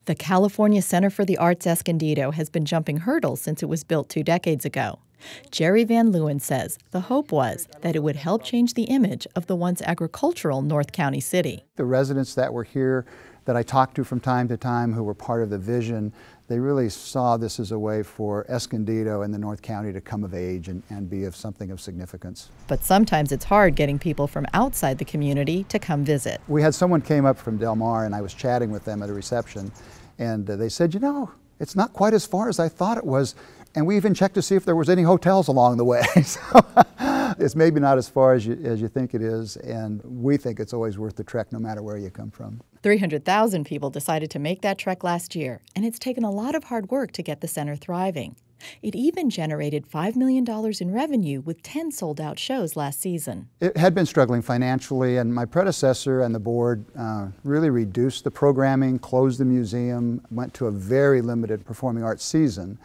The California Center for the Arts Escondido has been jumping hurdles since it was built 2 decades ago. Jerry Van Leeuwen says the hope was that it would help change the image of the once agricultural North County city. The residents that were here that I talked to from time to time who were part of the vision, they really saw this as a way for Escondido and the North County to come of age and be of something of significance. But sometimes it's hard getting people from outside the community to come visit. We had someone came up from Del Mar and I was chatting with them at a reception and they said, you know, it's not quite as far as I thought it was. And we even checked to see if there was any hotels along the way. So it's maybe not as far as you think it is, and we think it's always worth the trek no matter where you come from. 300,000 people decided to make that trek last year, and it's taken a lot of hard work to get the center thriving. It even generated $5 million in revenue with 10 sold-out shows last season. It had been struggling financially, and my predecessor and the board really reduced the programming, closed the museum, went to a very limited performing arts season.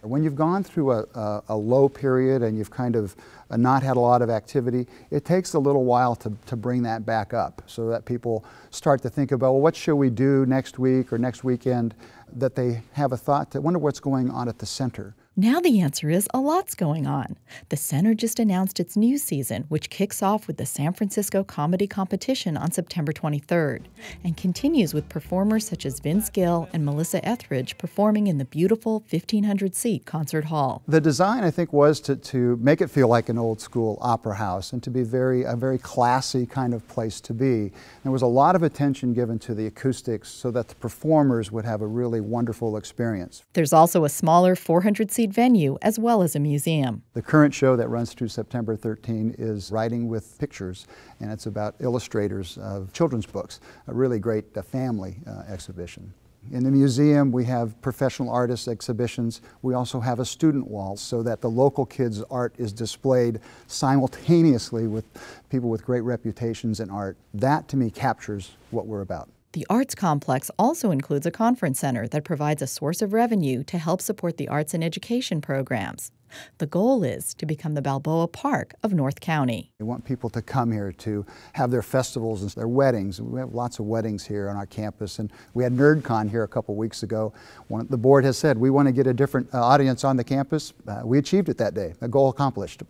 When you've gone through a low period and you've kind of not had a lot of activity, it takes a little while to bring that back up so that people start to think about, well, what should we do next week or next weekend, that they have a thought to wonder what's going on at the center. Now the answer is a lot's going on. The center just announced its new season, which kicks off with the San Francisco Comedy Competition on September 23rd and continues with performers such as Vince Gill and Melissa Etheridge performing in the beautiful 1,500-seat concert hall. The design, I think, was to make it feel like an old-school opera house and to be a very classy kind of place to be. There was a lot of attention given to the acoustics so that the performers would have a really wonderful experience. There's also a smaller 400-seat venue as well as a museum. The current show that runs through September 13 is Writing with Pictures, and it's about illustrators of children's books, a really great family exhibition. In the museum, we have professional artists exhibitions. We also have a student wall so that the local kids' art is displayed simultaneously with people with great reputations in art. That, to me, captures what we're about. The Arts Complex also includes a conference center that provides a source of revenue to help support the arts and education programs. The goal is to become the Balboa Park of North County. We want people to come here to have their festivals and their weddings. We have lots of weddings here on our campus, and we had NerdCon here a couple weeks ago. The board has said we want to get a different audience on the campus. We achieved it that day, a goal accomplished.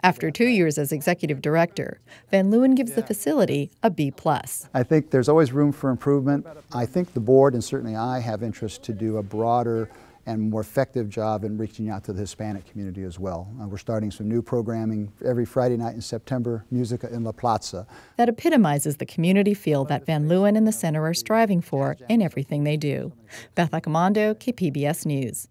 After 2 years as executive director, Van Leeuwen gives the facility a B+. I think there's always room for improvement. I think the board, and certainly I, have interest to do a broader and more effective job in reaching out to the Hispanic community as well. We're starting some new programming every Friday night in September, Musica in La Plaza. That epitomizes the community feel that Van Leeuwen and the center are striving for in everything they do. Beth Accomando, KPBS News.